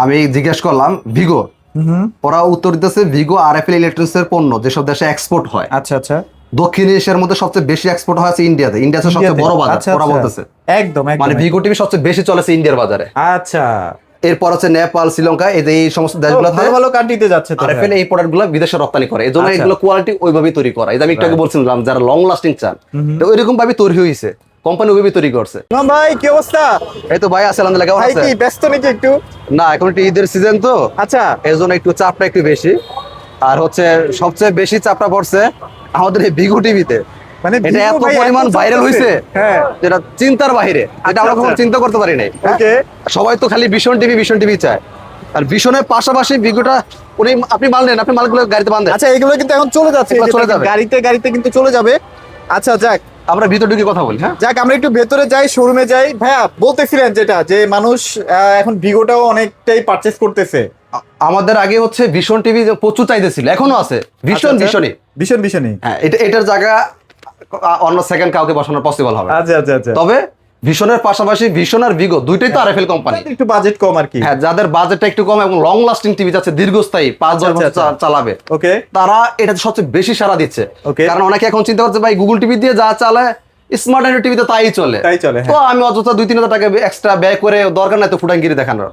আমি জিজ্ঞেস করলাম ভিগো, ওরা উত্তর দিতেছে ভিগো আরএফএল ইলেকট্রনিক্স এর পণ্য যেসব দেশে এক্সপোর্ট হয়। আচ্ছা আচ্ছা। দক্ষিণ এশিয়ার মধ্যে সবচেয়ে বেশি এক্সপোর্ট হয় ইন্ডিয়াতে। ইন্ডিয়া হচ্ছে সবচেয়ে বড় বাজার, আচ্ছা, ওরা আচ্ছা। বলতেছে। একদম একদম মানে ভিগো টিভি সবচেয়ে বেশি চলেছে ইন্ডিয়ার বাজারে। আচ্ছা। এরপর হচ্ছে নেপাল, শ্রীলঙ্কা, এই সমস্ত দেশগুলোতে ভালো ভালো কান্ট্রিতে যাচ্ছে তো আরএফএল এই প্রোডাক্টগুলো বিদেশে রপ্তানি করে। এজন্য আচ্ছা। এগুলো কোয়ালিটি ওইভাবেই তৈরি করা। এই যে আমি একটু আগে বলছিলাম যারা লং লাস্টিং চান, তো ওইরকম ভাবে তৈরি হয়েছে, কোম্পানি ওইভাবে তৈরি করছে। ইমাম ভাই কি অবস্থা? এই তো ভাই আছে আলহামদুলিল্লাহ। কেমন ভাই আছেন? কি ব্যস্ত নাকি একটু? না, এখন একটু ঈদের সিজন তো, আচ্ছা। এর জন্য একটু চাপটা একটু বেশি। আর হচ্ছে সবচেয়ে বেশি চাপটা পড়ছে আমাদের এই ভিগো টিভিতে। মানে এটা ভিগো এত ভাই পরিমাণ এত ভাইরাল চলতেছে? হয়েছে, হ্যাঁ। যেটা চিন্তার বাইরে, যেটা আমরা কখনো আচ্ছা। চিন্তা করতে পারি নাই। ওকে। সবাই তো খালি ভীষণ টিভি চায়, আর ভীষণের পাশাপাশি ভিগোটা আপনি মাল নেন, আপনি মালগুলো গাড়িতে বাঁধেন। আচ্ছা, এগুলো কিন্তু এখন চলে যাচ্ছে, এগুলো এই যে চলে যাবে। গাড়িতে কিন্তু চলে যাবে। আচ্ছা যাক, আমরা ভিতর ঢুকে কথা বলি। হ্যাঁ, যাক আমরা একটু ভেতরে যাই, শোরুমে যাই। ভাইয়া বলতেছিলেন যেটা, যে মানুষ এখন ভিগোটাও অনেকটাই পারচেজ করতেছে। আমাদের আগে হচ্ছে ভীষণ টিভি প্রচুর চাহিদা ছিল, এখনো আছে ভীষণই। ভীষণই। হ্যাঁ, এটার জায়গা অন্য সেকেন্ড কাউকে বসানো পসিবল হবে না। আচ্ছা। তবে ভীষণের পাশাপাশি ভীষণ আর ভিগো দুইটাই তো আরএফএল কোম্পানি। একটু বাজেট কম আর কি। হ্যাঁ, যাদের বাজেটটা একটু কম এবং লং লাস্টিং টিভি যাচ্ছে, দীর্ঘস্থায়ী 5-10 বছর চালাবে, ওকে, তারা এটাতে সবচেয়ে বেশি সাড়া দিচ্ছে। Okay. কারণ অনেকে এখন চিন্তা করছে ভাই গুগল টিভি দিয়ে যা চালায় স্মার্ট অ্যান্ড্রয়েড টিভিতে তাই চলে, হ্যাঁ। তো আমি অযথা 2-3 হাজার টাকা এক্সট্রা ব্যয় করে দরকার নাই তো ফুটাঙ্গিরি দেখানোর।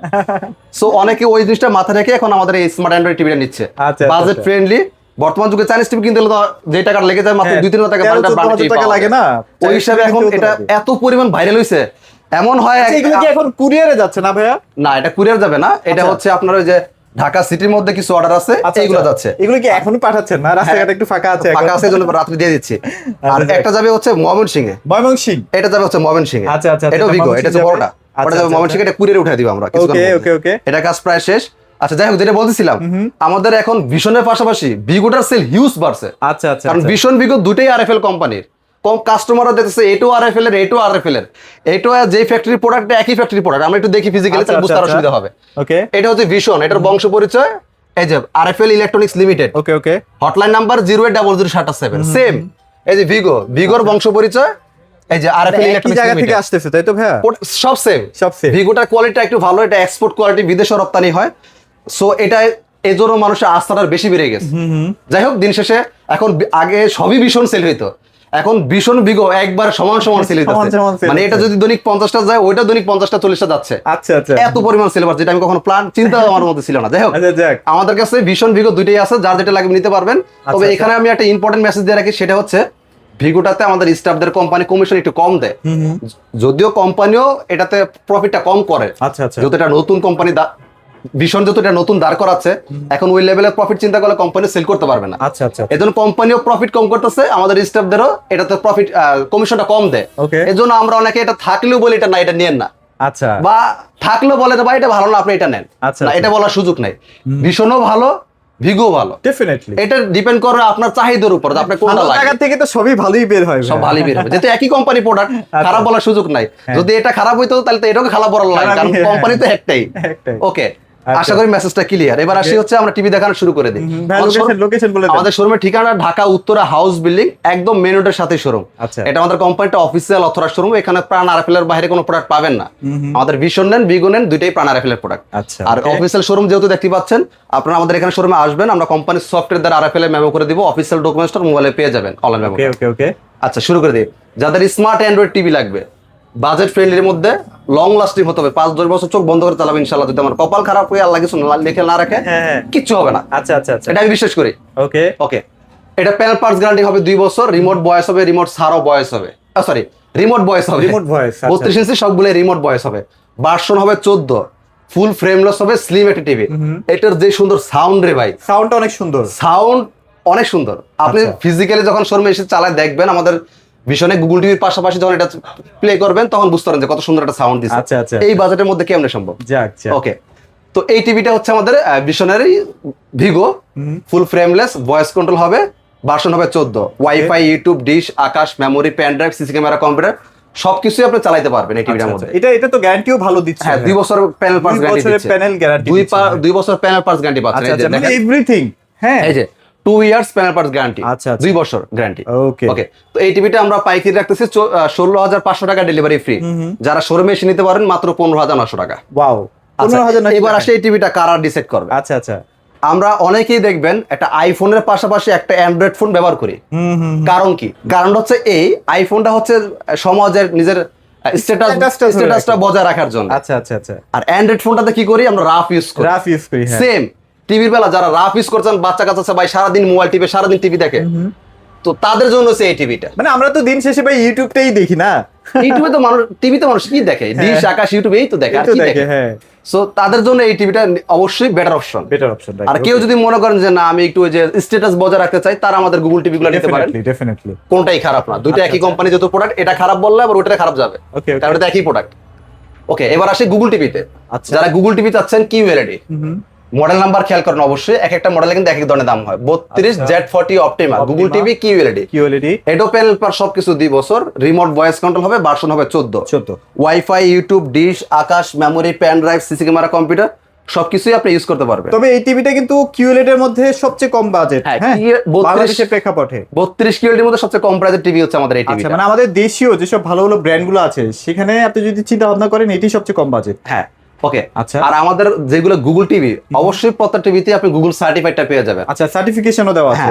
সো অনেকে ওই জিনিসটা মাথায় রেখে এখন আমাদের এই স্মার্ট অ্যান্ড্রয়েড টিভিটা নিচ্ছে। আচ্ছা, বাজেট ফ্রেন্ডলি। বর্তমান যুগে চাইনিজ টিভি কিনতে হলে তো যে টাকা লেগে যায় মাত্র 2-3 হাজার টাকা টাকা লাগে না, ওই হিসাবে এখন এটা এত পরিমাণ ভাইরাল হয়েছে। এমন হয় এগুলো কি এখন কুরিয়ারে যাচ্ছে না ভাইয়া? না, এটা কুরিয়ার যাবে না, এটা হচ্ছে আপনার ওই যে ঢাকা সিটির মধ্যে কিছু অর্ডার আছে, এইগুলো যাচ্ছে। এগুলো কি এখনো পাঠাচ্ছেন না? রাস্তাঘাটে একটু ফাঁকা আছে, ফাঁকা আছে, জন্য রাত্রে দিয়ে দিচ্ছি। আর একটা যাবে হচ্ছে ময়মনসিংহে, ময়মনসিংহ। এটা যাবে হচ্ছে ময়মনসিংহে। আচ্ছা। এটাও ভিগো, এটা হচ্ছে বড়টা, ওটা যাবে ময়মনসিংহে, এটা কুরিয়ারে উঠে দিব আমরা ওকে। এটা কাজ প্রায় শেষ। আচ্ছা, যাই হোক, যেটা বলতেছিলাম, আমাদের এখন ভীষণের পাশাপাশি ভিগোটার সেল হিউজ বাড়ছে। আচ্ছা। কারণ ভীষণ ভিগো দুটেই আরএফএল কোম্পানির। কম কাস্টমাররা দেখতেছে এটাও আরএফএল এর, এটাও আরএফএল এর, এটাও যে ফ্যাক্টরি প্রোডাক্ট, একই ফ্যাক্টরি প্রোডাক্ট। আমরা একটু দেখি ফিজিক্যালি, তাহলে বুঝতে অসুবিধা হবে। ওকে, এটা হচ্ছে ভীষণ, এটার বংশ পরিচয় এই যে RFL electronics limited. Okay. Hotline number 08007 same. এই যে ভিগোর বংশ পরিচয়, এই যে আরএফএল ইলেকট্রনিক্স জায়গা থেকে আসতেছে, তাই তো ভাইয়া? সব সেম। ভিগোটার কোয়ালিটি একটু ভালো, এটা এক্সপোর্ট কোয়ালিটি, বিদেশে রপ্তানি হয়। সো এটা এজন্য মানুষের আস্থাটা বেশি বেড়ে গেছে। যাই হোক, দিন শেষে এখন আগে সবই ভীষণ সেল হইতো, এখন ভীষণ ভিগো একবার সমান সেল হইতেছে। মানে এটা যদি দৈনিক 50টা যায়, ওইটা দৈনিক 50টা 40টা যাচ্ছে। আচ্ছা। এত পরিমাণ সেল বাড়ছে, যেটা আমি কখনো চিন্তা আমার মধ্যে ছিল না। যাই হোক, আমাদের কাছে ভীষণ ভিগো দুইটাই আছে, যার যেটা লাগবে নিতে পারবেন। তবে এখানে আমি একটা ইম্পর্টেন্ট মেসেজ দিয়ে রাখি, সেটা হচ্ছে ভিগোটাতে আমাদের স্টাফদের কোম্পানি কমিশন একটু কম দেয়, যদিও কোম্পানিও এটাতে প্রফিটটা কম করে। আচ্ছা। যেহেতু এটা নতুন কোম্পানি, ভীষণ যেহেতু এটা নতুন দাঁড় করাচ্ছে, এখন ওই লেভেলের প্রফিট চিন্তা করলে কোম্পানি সেল করতে পারবে না। আচ্ছা। এজন্য কোম্পানিও প্রফিট কম করতেছে, আমাদের স্টাফদেরও এটাতে প্রফিট কমিশনটা কম দেয়। এজন্য আমরা অনেকে এটা থাকলেও বলি এটা না, এটা নেন না। আচ্ছা। বা থাকলেও বলে ভাই এটা ভালো না, আপনি এটা নেন না, এটা বলার সুযোগ নাই। ভীষণও ভালো, ভিগো ভালো, ডেফিনেটলি। এটা ডিপেন্ড করে আপনার চাহিদার উপর, আপনি কোনটা লাগে। জায়গা থেকে তো সবই ভালোই বের হয়, সব ভালোই বের হবে, যেহেতু একই কোম্পানি প্রোডাক্ট, খারাপ বলার সুযোগ নাই। যদি এটা খারাপ হইতো তাহলে তো এটাও খারাপ বলার লাগে, কারণ কোম্পানি তো একটাই। ওকে, আশা করি মেসেজটা ক্লিয়ার। এবার আসি হচ্ছে আমরা টিভি দেখানো শুরু করে দিই। আমাদের শোরুমের ঠিকানা ঢাকা উত্তরা হাউস বিল্ডিং, একদম মেন রোডের সাথে শোরুম। এটা আমাদের কোম্পানিটা অফিসিয়াল অথরাইজড শোরুম। এখানে প্রাণ আরএফএল এর বাইরে কোনো প্রোডাক্ট পাবেন না। আমাদের ভীষণ নেন, ভিগো নেন, দুইটাই প্রাণ আরএফএল এর প্রোডাক্ট। আর অফিসিয়াল শোরুম যেহেতু দেখতে পাচ্ছেন, আপনারা আমাদের এখানে শোরুমে আসবেন, আমরা কোম্পানির সফটওয়্যার দ্বারা আরএফএল এর মেমো করে দিব, অফিসিয়াল ডকুমেন্টসটা মোবাইলে পেয়ে যাবেন, অনলাইন মেমো। ওকে। আচ্ছা, শুরু করে দিই। যাদের স্মার্ট অ্যান্ড্রয়েড টিভি লাগবে, বাজেট ফ্রেন্ডলির মধ্যে, লং লাস্টিং হতে হবে, 5-10 বছর চোখ বন্ধ করে চালাবে ইনশাআল্লাহ। যদি আমার কপাল খারাপ হয়ে আল্লাহ কিছু লিখে না রাখে, কিচ্ছু হবে না। আচ্ছা। এটা আমি বিশ্বাস করি। ওকে। এটা প্যানেল পার্টস গ্যারান্টি হবে 2 বছর, রিমোট ভয়েস হবে, রিমোট সারও ভয়েস হবে, সরি রিমোট ভয়েস হবে, 32 ইঞ্চি সবগুলো রিমোট ভয়েস হবে। ভার্সন হবে 14, ফুল ফ্রেমলেস হবে, স্লিম একটা টিভি। এটার যে সুন্দর সাউন্ড রে ভাই, সাউন্ডটা অনেক সুন্দর, অনেক সুন্দর। আপনি ফিজিক্যালি যখন শোরুমে এসে চালায় দেখবেন, আমাদের ভীষণে গুগল টিভির পাশাপাশি যখন এটা প্লে করবেন, তখন বুঝতে পারেন যে কত সুন্দর একটা সাউন্ড দিচ্ছে। আচ্ছা। এই বাজেটের মধ্যে কেমনে সম্ভব? ওকে, তো এই টিভিটা হচ্ছে আমাদের ভীষণের ভিগো, ফুল ফ্রেমলেস, ভয়েস কন্ট্রোল হবে, ভার্সন হবে 14, wifi, YouTube, dish, Akash, memory, pen drive, CC camera, computer সবকিছুই আপনি চালাতে পারবেন এই টিভিটার মধ্যে। এটা তো গ্যারান্টিও ভালো দিচ্ছে। হ্যাঁ, 2 বছর প্যানেল পার্টস গ্যারান্টি দিচ্ছে। 2 বছর প্যানেল পার্টস গ্যারান্টি পাচ্ছেন। এই যে মানে এভরিথিং। হ্যাঁ, এই যে 2 ইয়ার্স প্যানেল পার্টস গ্যারান্টি, 2 বছর গ্যারান্টি। ওকে, তো এই টিভিটা আমরা পাইকারি রাখতেছি 16,500 টাকা, ডেলিভারি ফ্রি। যারা শোরুমে এসে নিতে পারেন মাত্র 15,900 টাকা। ওয়াও। আচ্ছা, 15,000 এবার আসে এই টিভিটা কারা ডিসাইড করবে। আচ্ছা আচ্ছা। আমরা অনেকেই দেখবেন একটা আইফোনের পাশাপাশি একটা অ্যান্ড্রয়েড ফোন ব্যবহার করি। কারণ কি? কারণ হচ্ছে এই আইফোনটা হচ্ছে সমাজের নিজের স্ট্যাটাসটা বজায় রাখার জন্য। আচ্ছা আচ্ছা আচ্ছা। আর অ্যান্ড্রয়েড ফোনটাতে কি করি আমরা রাফ ইউজ করি। হ্যাঁ। সেম টিভির বেলা যারা রাফ ইউজ করছেন, বাচ্চা কাচ্চা ভাই সারাদিন মোবাইল টিপে সারাদিন টিভি দেখে, তো তাদের জন্য হচ্ছে এই টিভিটা। মানে আমরা তো দিন শেষে ভাই ইউটিউবটাই দেখি না, ইউটিউবে তো মানুষ, টিভিতে মানুষ কি দেখে? ডিশ, আকাশ, ইউটিউবেই তো দেখে, আর কি দেখে? হ্যাঁ। সো তাদের জন্য এই টিভিটা অবশ্যই বেটার অপশন। আর কেউ যদি মনে করেন যে না আমি একটু ওই যে স্ট্যাটাস বজায় রাখতে চাই, তারা আমাদের গুগল টিভি গুলো নিতে পারেন। ডেফিনেটলি কোনটাই খারাপ না, দুইটা একই কোম্পানি যত প্রোডাক্ট, এটা খারাপ বললে আবার ওটা খারাপ যাবে, কারণ এটা একই প্রোডাক্ট। ওকে, এবার আসি গুগল টিভিতে। যারা গুগল টিভি চাচ্ছেন কিউএলইডি, মডেল নাম্বার খেয়াল করেন অবশ্যই, এক একটা মডেলে কিন্তু এক এক ধরনের দাম হয়। 32 Z40 optima Google TV QLED, এডো প্যানেল পার সবকিছু 2 বছর, রিমোট ভয়েস কন্ট্রোল হবে, ভার্সন হবে 14, wifi, YouTube, dish, Akash, memory, pen drive, CC camera, computer সবকিছুই আপনি ইউজ করতে পারবেন। তবে এই টিভিটা কিন্তু কিউএলইডি এর মধ্যে সবচেয়ে কম বাজেট। হ্যাঁ, বাংলাদেশের প্রেক্ষাপটে 32 কিউএলইডির মধ্যে সবচেয়ে কম প্রাইসের টিভি হচ্ছে আমাদের এই টিভি। মানে আমাদের দেশীয় যেসব ভালো ভালো ব্র্যান্ড গুলো আছে সেখানে আপনি যদি চিন্তা ভাবনা করেন এটি সবচেয়ে কম বাজেট। হ্যাঁ, ওকে। আচ্ছা, আর আমাদের যেগুলো গুগল টিভি, অবশ্যই প্রত্যেক টিভিতে আপনি গুগল সার্টিফাইডটা পেয়ে যাবেন। আচ্ছা, সার্টিফিকেশনও দেওয়া আছে।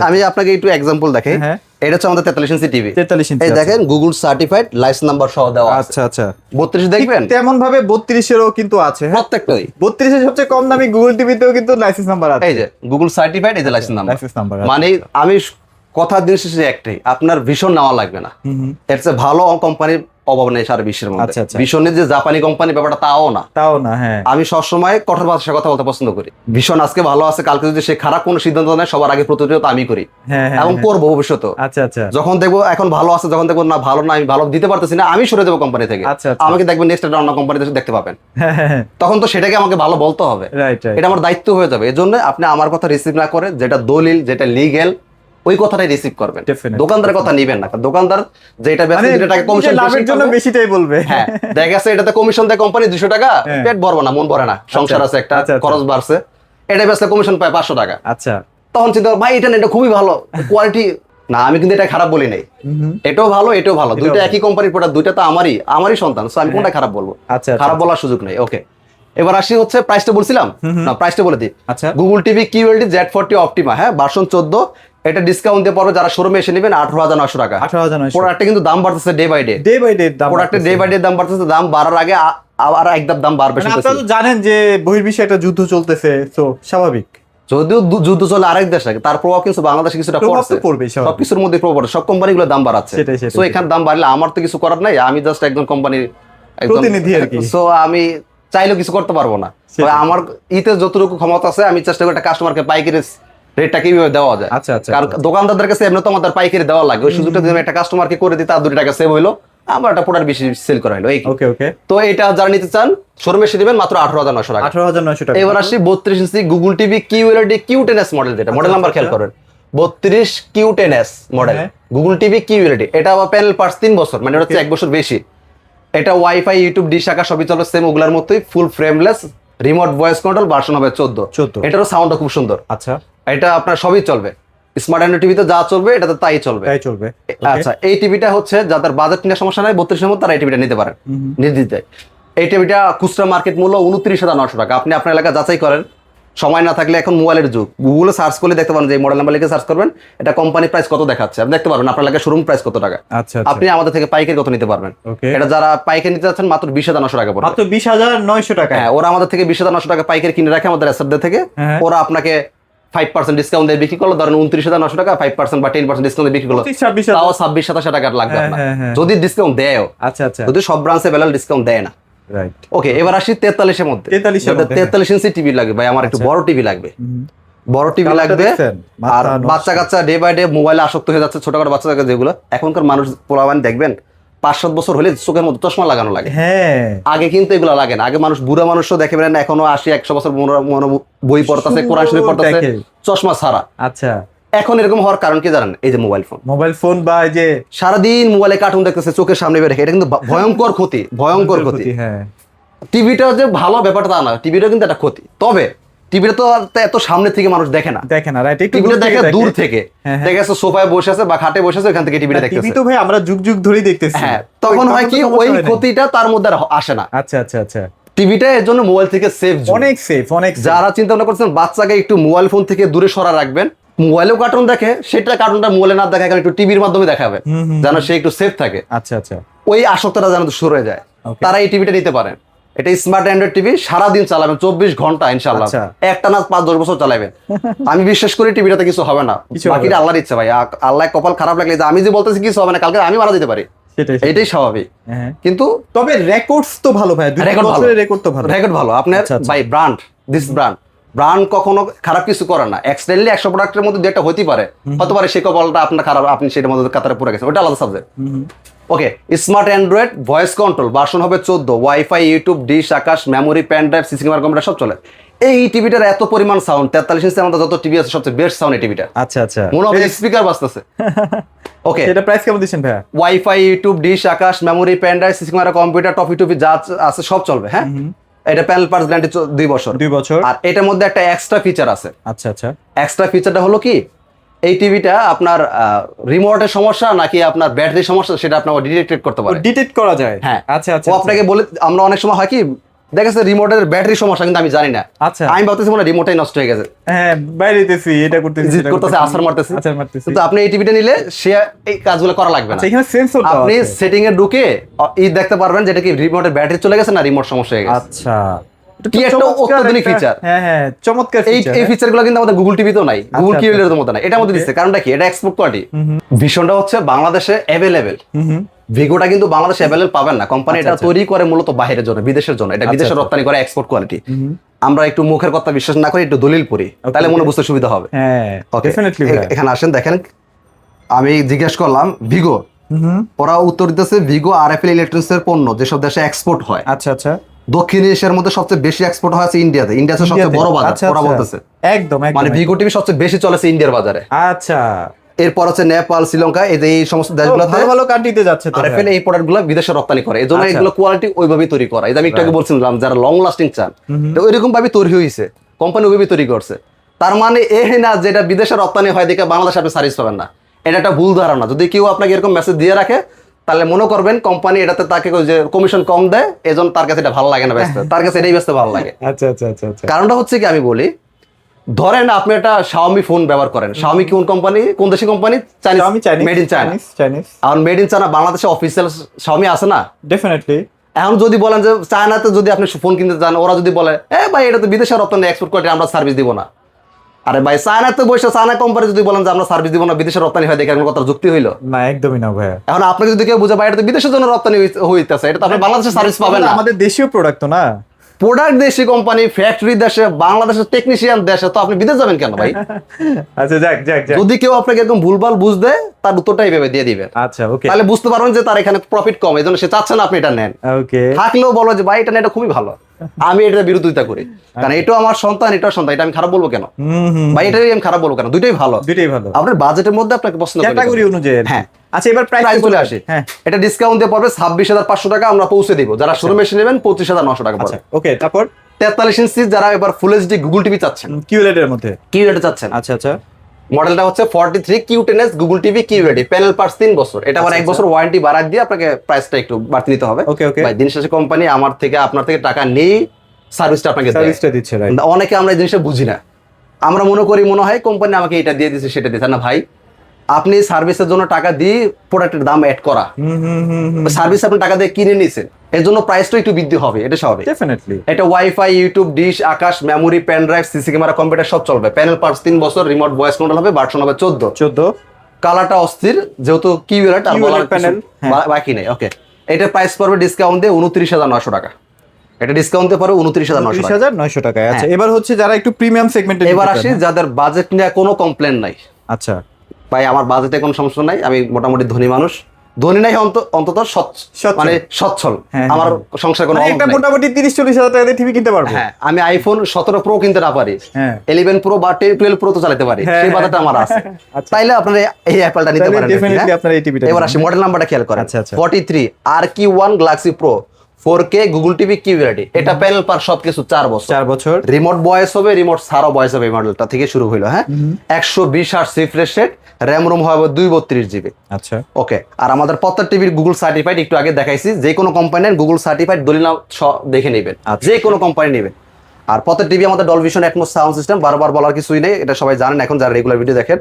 আমি আপনাকে একটু এক্সাম্পল দেখাই। এটা হচ্ছে আমাদের 43 ইঞ্চি টিভি। 43 ইঞ্চি, এই দেখেন গুগল সার্টিফাইড, লাইসেন্স নাম্বার সহ দেওয়া আছে। আচ্ছা আচ্ছা। 32 দেখবেন তেমন ভাবে 32 এরও কিন্তু আছে। প্রত্যেকটাই 32 এর সবচেয়ে কম দামি গুগল টিভিতেও কিন্তু লাইসেন্স নাম্বার আছে। এই যে গুগল সার্টিফাইড, এই যে লাইসেন্স নাম্বার। মানে আমি কথা দিন শেষে একটাই, আপনার ভীষণ নেওয়া লাগবে না। এর চেয়ে ভালো কোম্পানির অভাব নেই সারা বিশ্বের মধ্যে। ভীষণের যে জাপানি কোম্পানি ব্যাপারটা তাও না। হ্যাঁ, আমি সবসময় কঠোর ভাষায় কথা বলতে পছন্দ করি। ভীষণ আজকে ভালো আছে, কালকে যদি সে খারাপ কোনো সিদ্ধান্ত নেয় সবার আগে প্রতিনিয়ত আমি করি এবং করবো ভবিষ্যতে। আচ্ছা আচ্ছা। যখন দেখবো এখন ভালো আছে, যখন দেখবো না ভালো না, আমি ভালো দিতে পারতেছি না, আমি সরে দেবো কোম্পানি থেকে। আমাকে দেখবেন নেক্সট একটা অন্য কোম্পানিতে দেখতে পাবেন, তখন তো সেটাকে আমাকে ভালো বলতে হবে। এটা আমার দায়িত্ব হয়ে যাবে। এজন্য আপনি আমার কথা রিসিভ না করে, যেটা দলিল, যেটা লিগ্যাল, ওই কথাটাই রিসিভ করবেন। দোকানদারের কথা নিবেন না, দোকানদার যেটা টাকা কমিশন লাভের জন্য বেশিটাই বলবে। হ্যাঁ, দেখা গেছে এটাতে কমিশন দেয় কোম্পানি 200 টাকা, পেট ভরবো না, মন ভরে না, সংসার আছে একটা, খরচ বাড়ছে, এটা বেচলে কমিশন পায় 500 টাকা। আচ্ছা, তখন চিন্তা ভাই এটা না, এটা খুবই ভালো কোয়ালিটি না, আমি কিন্তু এটা খারাপ বলি নাই, এটাও ভালো এটাও ভালো, দুইটা একই কোম্পানির প্রোডাক্ট, দুইটা তো আমারই সন্তান, সো আমি কোনটা খারাপ বলবো? খারাপ বলার সুযোগ নেই। ওকে, এবার আসি হচ্ছে প্রাইসটা বলছিলাম না, প্রাইসটা বলে দিই। আচ্ছা, Google TV QLED Z40 Optima, হ্যাঁ, ভার্সন 14, এটা ডিসকাউন্ট দিয়ে পড়বে যারা শোরুমে এসে নেবেন 18,900 টাকা। 18,900। প্রোডাক্টে কিন্তু দাম বাড়তেছে ডে বাই ডে প্রোডাক্টের ডে বাই ডে দাম বাড়তেছে, দাম বাড়ার আগে আবার একদম দাম বাড়বে। আপনারা তো জানেন যে বহির্বিশ্বে একটা যুদ্ধ চলতেছে, তো স্বাভাবিক। যদিও যুদ্ধ চলে আরেক দেশে, তার প্রভাব কিন্তু বাংলাদেশে কিছুটা পড়বে, সবকিছুর মধ্যে প্রভাব পড়ে, সব কোম্পানিগুলো দাম বাড়াচ্ছে। সো এখানে দাম বাড়লে আমার তো কিছু করার নাই, আমি জাস্ট একজন কোম্পানির প্রতিনিধি আর কি। সো আমি চাইলেও কিছু করতে পারবো না। আমার ইতে যতটুকু ক্ষমতা আছে আমি চেষ্টা করি একটা কাস্টমারকে পাইকারি রেটটা কিভাবে দেওয়া যায়। আচ্ছা আচ্ছা। কারণ দোকানদারদের কাছে এমনি তো আমাদের পাইকারি দেওয়া লাগে, ওই সুযোগটা যদি একটা কাস্টমারকে করে দিই, তার 2 টাকা সেভ হইলো, আমার একটা প্রোডাক্ট বেশি সেল করা হলো। ওকে ওকে। তো এটা যারা নিতে চান শোরুমে এসে দিবেন মাত্র 18,900 টাকা। 18,900 টাকা। এবার আসি 32 inch Google TV QLED Q10s model, যেটা মডেল নাম্বার খেয়াল করেন 32 Q10s model Google TV QLED. এটা আবার প্যানেল পার্টস 3 বছর, মানে হচ্ছে 1 বছর বেশি। এটা ওয়াইফাই, ইউটিউব, ডিশ, আকাশ সবই চলবে সেম ওগুলার মতোই, ফুল frameless, remote voice control, version হবে 14। এটারও সাউন্ডটা খুব সুন্দর। আচ্ছা, এটা আপনার সবই চলবে, স্মার্ট অ্যান্ড্রয়েড টিভিতে যা চলবে এটাতে তাই চলবে। আচ্ছা, এই টিভিটা হচ্ছে যাদের বাজেট নিয়ে সমস্যা নাই 32 এর মধ্যে, তারা এই টিভিটা নিতে পারেন নির্দ্বিধায়। এই টিভিটা খুচরা মার্কেট মূল্য 29,900 টাকা। আপনি আপনার এলাকা যাচাই করেন, সময় না থাকলে এখন মোবাইলের যুগ, গুগলে সার্চ করলে দেখতে পারেন যে মডেল নাম্বার লিখে সার্চ করবেন, এটা কোম্পানি প্রাইস কত দেখাচ্ছে, আপনি দেখতে পারবেন আপনার এলাকায় শোরুম প্রাইস কত টাকা। আচ্ছা, আপনি আমাদের থেকে পাইকারি কত নিতে পারবেন। এটা যারা পাইকারি নিতে যাচ্ছেন মাত্র 20,900 টাকা পড়বে। মাত্র 20,900 টাকা। হ্যাঁ, ওরা আমাদের থেকে 20,900 টাকা পাইকারি কিনে রাখে আমাদের এসআরডি থেকে। ওরা আপনাকে 5% ডিসকাউন্ট দিয়ে বিক্রি করলো, ধরেন 29,900 টাকা, 5% বা 10% ডিসকাউন্ট দিয়ে বিক্রি করলো, তাও 26,000 টাকা লাগবে আপনার, যদি ডিসকাউন্ট দেয়। আচ্ছা আচ্ছা। যদি সব ব্রাঞ্চে বেলাল ডিসকাউন্ট দেয় না। রাইট। ওকে, এবার আসি 43 এর মধ্যে। 43 ইঞ্চি টিভি লাগবে ভাই, আমার একটু বড় টিভি লাগবে, বড় টিভি লাগবে। আর বাচ্চা কাচ্চা ডে বাই ডে মোবাইলে আসক্ত হয়ে যাচ্ছে, ছোটখাটো বাচ্চা কাচ্চা যেগুলো, এখনকার মানুষ পোলাবান দেখবেন 5-7 বছর হলে চোখের মধ্যে চশমা লাগানো লাগে। হ্যাঁ, আগে কিন্তু এগুলো লাগে না। আগে মানুষ, বুড়া মানুষও দেখবেন এখনো 80-100 বছর বই পড়তেছে, কোরআন শরীফ পড়তেছে চশমা ছাড়া। আচ্ছা, এখন এরকম হওয়ার কারণ কি জানেন? এই যে মোবাইল ফোন বা এই যে সারাদিন মোবাইলে কার্টুন দেখতেছে, চোখের সামনে বের রেখে, এটা কিন্তু ভয়ঙ্কর ক্ষতি, ভয়ঙ্কর ক্ষতি। হ্যাঁ, টিভিটা যে ভালো ব্যাপারটা তা না, টিভিটা কিন্তু একটা ক্ষতি। তবে টিভিটা তো এত সামনে থেকে মানুষ দেখে না, রাইট? টিভিটা দেখে দূর থেকে, দেখে সোফায় বসে আছে বা খাটে বসে আছে, ওখান থেকে টিভিটা দেখতেছে। টিভি তো ভাই আমরা যুগ যুগ ধরেই দেখতেছি। হ্যাঁ, তখন হয় কি ওই ক্ষতিটা তার মধ্যে আসে না। আচ্ছা আচ্ছা আচ্ছা। টিভিটা এর জন্য মোবাইল থেকে সেফ, অনেক সেফ, অনেক safe। যারা চিন্তা ভাবনা করছেন বাচ্চাকে একটু মোবাইল ফোন থেকে দূরে সরা রাখবেন, মোবাইলেও কার্টুন দেখে, সেটা কার্টুনটা মোবাইলে না দেখা একটু টিভির মাধ্যমে দেখাবে, যেন সে একটু সেফ থাকে, আচ্ছা আচ্ছা, ওই আসক্তটা যেন শুরু হয়ে যায়, Okay. তারা এই টিভিটা নিতে পারেন। এটা স্মার্ট অ্যান্ড্রয়েড টিভি, সারাদিন চালাবেন 24 ঘন্টা ইনশাআল্লাহ, আচ্ছা। একটা না 5-10 বছর চালাবেন। আমি বিশ্বাস করি টিভিটাতে কিছু হবে না, কিছু হবে বাকিটা না। আল্লাহর ইচ্ছা ভাই। আল্লাহ কপাল খারাপ লাগলে যে আমি যে বলতেছি কিছু হবে না, কালকে আমি মারা যেতে পারি, সেটাই এটাই স্বাভাবিক। হ্যাঁ। কিন্তু তবে রেকর্ডস তো ভালো ভাই, 2 Record ভালো। বছরের রেকর্ড তো ভালো। রেকর্ড ভালো আপনার আচ্ছা, আচ্ছা। ভাই। ব্র্যান্ড কখনো খারাপ কিছু করে না। অ্যাক্সিডেন্টলি 100 প্রোডাক্টের মধ্যে দু একটা হতে পারে, হতে পারে সেই কপালটা আপনার খারাপ, আপনি সেটার মধ্যে কাতারে পড়ে গেছেন, ওটা আলাদা subject. Okay, smart Android voice control, version হবে 14, wifi, YouTube, dish, Akash, memory, pen drive, CC camera, computer সব চলে। এই টিভিটার এত পরিমাণ সাউন্ড, 43 ইঞ্চি আমাদের যত টিভি আছে সবচেয়ে বেস্ট সাউন্ড এই টিভিটা, আচ্ছা আচ্ছা, মনে হবে স্পিকার বাজতেছে। ওকে, এটা প্রাইস কেমন দিচ্ছেন ভাইয়া? Wifi, YouTube, dish, Akash, memory, pen drive, CC camera, computer, টপি যা আছে সব চলবে। হ্যাঁ, এটা প্যানেল পার্টস গ্যারান্টি 2 বছর। 2 বছর। আর এটার মধ্যে একটা এক্সট্রা ফিচার আছে। আচ্ছা আচ্ছা, এক্সট্রা ফিচারটা হলো কি, এই টিভিটা আপনার রিমোটের সমস্যা নাকি আপনার ব্যাটারির সমস্যা সেটা আপনার ডিটেক্ট করতে পারে। ডিটেক্ট করা যায়? হ্যাঁ, আচ্ছা আচ্ছা, ও আপনাকে বলে, আমরা অনেক সময় হয় কি দেখেছে রিমোটের ব্যাটারির সমস্যা, কিন্তু আমি জানি না। আচ্ছা। আমি ভাবতেছি মনে রিমোটটাই নষ্ট হয়ে গেছে, হ্যাঁ, বাইরে দিতেছি, এটা করতেছি, জিদ করতেছে, আসার মারতেছি। আচ্ছা মারতেছি। কিন্তু আপনি এই টিভিটা নিলে সে এই কাজগুলো করা লাগবে না। আচ্ছা, এখানে সেন্সর দাও আপনি আছে। সেটিং এ ঢুকে দেখতে পারবেন যেটা কি রিমোটের ব্যাটারি চলে গেছে না রিমোট সমস্যা হয়ে গেছে। আচ্ছা, এটা তো কি একটা চমৎকার অত্যাধুনিক একটা- feature। হ্যাঁ হ্যাঁ, চমৎকার এই feature, এই হ্যাঁ। ফিচারগুলো কিন্তু আমাদের গুগল টিভিতেও নাই, গুগল আচ্ছা, কিউএলের মধ্যে নাই, এটার মধ্যে দিচ্ছে। কারণটা কি, এটা এক্সপোর্ট কোয়ালিটি। ভীষণটা হচ্ছে বাংলাদেশে অ্যাভেলেবেল, ভিগোটা কিন্তু বাংলাদেশে অ্যাভেলেবল পাবেন না। কোম্পানি আচ্ছা, এটা আচ্ছা। তৈরি করে মূলত বাইরের জন্য, বিদেশের জন্য, এটা বিদেশে আচ্ছা। রপ্তানি করে এক্সপোর্ট কোয়ালিটি। আমরা একটু মুখের কথা বিশ্বাস না করি, একটু দলিল পড়ি, তাহলে মনে বুঝতে সুবিধা হবে। হ্যাঁ, ওকে, ডেফিনেটলি। এখানে আসেন, দেখেন আমি জিজ্ঞেস করলাম ভিগো, ওরা উত্তর দিতেছে ভিগো আরএফএল ইলেকট্রনিক্স এর পণ্য যেসব দেশে এক্সপোর্ট হয়। আচ্ছা আচ্ছা, দক্ষিণ এশিয়ার মধ্যে সবচেয়ে বেশি এক্সপোর্ট হয় আছে ইন্ডিয়াতে, ইন্ডিয়াতে সবচেয়ে বড় বাজার, আচ্ছা, ওরা আচ্ছা। বলতেছে। একদম একদম, মানে ভিগো টিভি সবচেয়ে বেশি চলেছে ইন্ডিয়ার বাজারে। আচ্ছা, এরপর হচ্ছে নেপাল, শ্রীলঙ্কা, এই যে এই সমস্ত তো দেশগুলোতে ভালো ভালো কান্ট্রিতে যাচ্ছে তো। আরএফএল এই প্রোডাক্টগুলো বিদেশে রপ্তানি করে, এই জন্য আচ্ছা। এগুলো কোয়ালিটি ওইভাবেই তৈরি করা। এই যে আমি একটু আগে বলছিলাম যারা লং লাস্টিং চান, তো ওইরকম ভাবে তৈরি হয়েছে, কোম্পানি ওইভাবে তৈরি করছে। তার মানে এ না যেটা বিদেশে রপ্তানি হয় দেখে বাংলাদেশে আপনি সার্ভিস পাবেন না, এটা একটা ভুল ধারণা। যদি কেউ আপনাকে এরকম মেসেজ দিয়ে রাখে তাহলে মনে করবেন কোম্পানি এটাতে তাকে ওই যে কমিশন কম দেয়, এজন্য তার কাছে এটা ভালো লাগে না বেচতে, তার কাছে এটাই বেচতে ভালো লাগে। আচ্ছা আচ্ছা আচ্ছা আচ্ছা, কারণটা হচ্ছে কি, আমি বলি ধরেন আপনি একটা শাওমি ফোন ব্যবহার করেন, শাওমি কোন কোম্পানি, কোন দেশি কোম্পানি, আমি Chinese, made in China. Chinese, আর মেড ইন চায়না বাংলাদেশে অফিসিয়াল শাওমি আছে না? ডেফিনেটলি। এখন যদি বলেন যে চায়নাতে যদি আপনি ফোন কিনতে চান, ওরা যদি বলে ভাই এটা তো বিদেশে রপ্তানি এক্সপোর্ট কোয়ালিটি, আমরা সার্ভিস দিব না। আরে ভাই চায়নাতে বসে চায়না কোম্পানি যদি বলেন যে আমরা সার্ভিস দিব না, বিদেশে রপ্তানি হয় দেখে কোনো কথা যুক্তি হইলো? না, একদমই না ভাইয়া। এখন আপনাকে যদি কেউ বুঝে ভাই এটা তো বিদেশের জন্য রপ্তানি হইতেছে, এটা তো আপনি বাংলাদেশে সার্ভিস পাবেন না। আমাদের দেশীয় প্রোডাক্ট তো না। প্রোডাক্ট দেশি কোম্পানি, ফ্যাক্টরি দেশে, বাংলাদেশের টেকনিশিয়ান দেশে, তো আপনি বিদেশ যাবেন কেন ভাই? আচ্ছা, যাক যাক যাক। যদি কেউ আপনাকে এরকম ভুলভাল বুঝ দেয়, তার উত্তরটা এইভাবে দিয়ে দিবেন, আচ্ছা, ওকে তাহলে বুঝতে পারবেন যে তার এখানে প্রফিট কম, এই জন্য সে চাচ্ছে না আপনি এটা নেন। ওকে, থাকলেও বলো যে ভাই এটা নেন, এটা খুবই ভালো, আমি এটার বিরোধিতা করি, কারণ এটাও আমার সন্তান, এটাও সন্তান, এটা আমি খারাপ বলবো কেন ভাই? এটাই আমি খারাপ বলবো কেন? দুইটাই ভালো, দুটোই ভালো, আপনার বাজেটের মধ্যে আপনাকে পছন্দ ক্যাটাগরি অনুযায়ী। হ্যাঁ। আচ্ছা, এবার প্রাইস চলে আসে, হ্যাঁ, এটা ডিসকাউন্ট দিয়ে পড়বে 26,500 টাকা, আমরা পৌঁছে দিব। যারা শোরুমে এসে নেবেন 25,900 টাকা আচ্ছা, পড়বে। ওকে। তারপর 43 ইঞ্চি যারা এবার ফুল এইচডি গুগল টিভি চাচ্ছেন, কিউএলইডি এর মধ্যে কি রেটে চাচ্ছেন? আচ্ছা আচ্ছা, মডেলটা হচ্ছে 43 Q10s Google TV QLED, panel parts 3 বছর। এটা আবার 1 বছর ওয়ারেন্টি বাড়ায় দিয়ে আপনাকে প্রাইসটা একটু বাড়তি দিতে হবে। ওকে ওকে, ভাই দিন শেষে কোম্পানি আমার থেকে আপনার থেকে টাকা নেই, সার্ভিসটা আপনাকে দেয়। সার্ভিসটা দিচ্ছে, রাইট। অনেকে আমরা এই জিনিসটা বুঝি না, আমরা মনে করি মনে হয় কোম্পানি আমাকে এটা দিয়ে দিচ্ছে সেটা দিচ্ছে না। ভাই আপনি সার্ভিসের জন্য টাকা দিয়ে প্রোডাক্টের দাম অ্যাড করা, সার্ভিস আপনি টাকা দিয়ে কিনে নিয়েছেন, এর জন্য প্রাইসটা একটু বৃদ্ধি হবে, এটা স্বাভাবিক। ডেফিনেটলি। এটা wifi, YouTube, dish, Akash, memory, pen drive, CC camera, computer সব চলবে। প্যানেল পার্টস 3 বছর, রিমোট ভয়েস কন্ট্রোল হবে, ভার্সন হবে 14। কালারটা অস্থির, যেহেতু কিউএলইডি আর বলার প্যানেল বাকি নেই। ওকে, এটা প্রাইস পড়বে ডিসকাউন্ট দিয়ে 29,900 টাকা। এটা ডিসকাউন্ট দিয়ে পড়বে 29,900 টাকা। 29,900 টাকা। আচ্ছা, এবার হচ্ছে যারা একটু প্রিমিয়াম সেগমেন্টে, এবার আসি যাদের বাজেট নিয়ে কোনো কমপ্লেন নাই। আচ্ছা ভাই আমার বাজেটে কোনো সমস্যা নাই, আমি মোটামুটি ধনী মানুষ, ধনী নাই অন্তত সচ্ছল। মানে সচ্ছল, হ্যাঁ, আমার সংসার কোনো মানে অভাব একটা নাই। মোটামুটি 30-40 হাজার টাকা দিয়ে টিভি কিনতে পারবো। হ্যাঁ, আমি আইফোন 17 প্রো কিনতে না পারি, হ্যাঁ, 11 প্রো বা 12 প্রো তো চালাতে পারি, হ্যাঁ, সেই বাজেটটা আমার আছে। আচ্ছা। তাইলে আপনারা এই অ্যাপলটা নিতে তাহলে পারেন। ডেফিনেটলি আপনারা এই টিভিটা এবার আসি মডেল নাম্বারটা খেয়াল করেন। আচ্ছা, আচ্ছা। 43 RQ1 Galaxy pro 4K Google TV QLED, এটা প্যানেল পার সবকিছু 4 বছর। 4 বছর। রিমোট ভয়েস হবে, রিমোট ছাড়াও ভয়েস হবে, এই মডেলটা থেকে শুরু হইলো। হ্যাঁ, 120 hertz refresh rate, RAM ROM হবে 232 জিবি। আচ্ছা, ওকে। আর আমাদের প্রত্যেক টিভির গুগল সার্টিফাইড, একটু আগে দেখাইছি, যে কোনো কোম্পানির গুগল সার্টিফাইড দলিল দেখে নেবেন, যে কোনো কোম্পানি নেবেন। আর প্রত্যেক টিভি আমাদের Dolby vision atoms sound system, বারবার বলার কিছুই নেই, এটা সবাই জানেন এখন যারা রেগুলার ভিডিও দেখেন।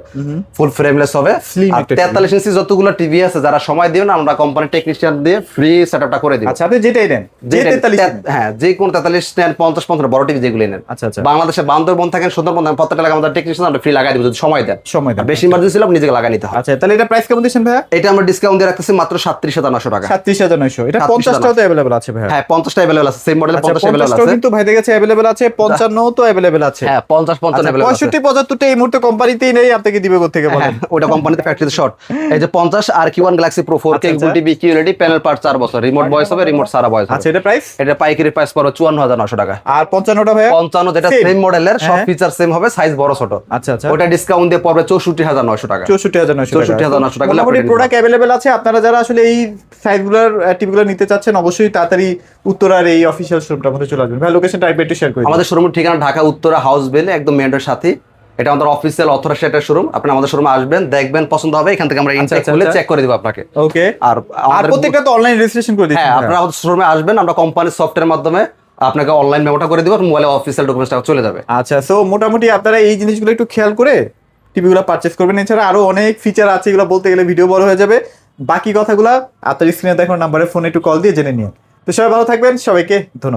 ফুল ফ্রেমলেস হবে। Slim আর একটা 43 ইঞ্চি যতগুলো টিভি আছে, যারা সময় দিবেন আমরা কোম্পানি টেকনিশিয়ান দিয়ে ফ্রি সেটআপটা করে দিব। আচ্ছা, আপনি যেটাই নেন, যে 43 হ্যাঁ, যে কোন 43 নেন, 50 55 বড় টিভি যেগুলো নেন। আচ্ছা আচ্ছা, বাংলাদেশে বান্দরবন থাকেন, সুন্দরবন থাকেন, প্রত্যেকটা এলাকা আমাদের টেকনিশিয়ান আমরা ফ্রি লাগাই দিব যদি সময় দেন। সময় দেন। বেশি ইমার্জেন্সি হলে নিজেকে লাগাই নিতে হয়। আচ্ছা, তাহলে এটা প্রাইস কেমন দিচ্ছেন ভাইয়া? এটা আমরা ডিসকাউন্ট দিয়ে রাখতেছি মাত্র 37,900 টাকা। 37,900। এটা 50টাও তো अवेलेबल আছে ভাইয়া? হ্যাঁ, 50টা अवेलेबल আছে, सेम মডেলে 50 अवेलेबल 50টাও আছে। কিন্তু ভাইদের কাছে अवेलेबल আছে, 55 তো अवेलेबल আছে। হ্যাঁ, 50 55 अवेलेबल আছে। 65 75টা এই মুহূর্তে কোম্পানিতেই নেই, আপনাকে দিবে কোথা থেকে বলেন? ওটা কোম্পানিতে ফ্যাক্টরিতে শর্ট। এই যে 50 আর Q1 Galaxy pro 4K Google TV QLED panel পার 4 বছর, রিমোট ভয়েস হবে, রিমোট সারা ভয়েস হবে। আচ্ছা, এটা প্রাইস? এটা পাইকারি প্রাইস পড়বে 54,900 টাকা। আর 55টা ভাইয়া? 55 যেটা Same? সেম মডেলের, সব হ্যাঁ। ফিচার সেম হবে, সাইজ বড় ছোট। আচ্ছা আচ্ছা, ওটা ডিসকাউন্ট দিয়ে পড়বে 64,900 টাকা। 64,900 টাকা। 64,900 টাকা। মোটামুটি প্রোডাক্ট अवेलेबल আছে। আপনারা যারা আসলে এই সাইজগুলোর টিভিগুলো নিতে চাচ্ছেন, অবশ্যই তাড়াতাড়ি উত্তরার এই অফিশিয়াল শোরুমটার মধ্যে চলে আসবেন। ভাই, লোকেশনটা একটু শেয়ার করে দিন। আমাদের শোরুমের ঠিকানা ঢাকা উত্তরা হাউস বেল, একদম মেইন রোডের সাথে। এটা আমাদের অফিসিয়াল অথরাইজড শোরুম। আপনি আমাদের শোরুমে আসবেন, দেখবেন, পছন্দ হবে, এখান থেকে আমরা ইনটেক আচ্ছা, খুলে আচ্ছা। চেক করে দিব আপনাকে। ওকে। আর আর আমাদের প্রত্যেকটা তো অনলাইন রেজিস্ট্রেশন করে দিচ্ছেন? হ্যাঁ, আপনারা আমাদের শোরুমে আসবেন, আমরা কোম্পানির সফটওয়্যারের মাধ্যমে আপনাকে অনলাইন মেমোটা করে দিব, মোবাইলে অফিসিয়াল ডকুমেন্টসটা চলে যাবে। আচ্ছা, সো মোটামুটি আপনারা এই জিনিসগুলো একটু খেয়াল করে টিভিগুলো পারচেজ করবেন। এছাড়া আরো অনেক ফিচার আছে, এগুলো বলতে গেলে ভিডিও বড় হয়ে যাবে। বাকি কথাগুলো আপনার স্ক্রিনে দেখানো নাম্বারে ফোনে একটু কল দিয়ে জেনে নিন। তো সবাই ভালো থাকবেন, সবাইকে ধন্যবাদ।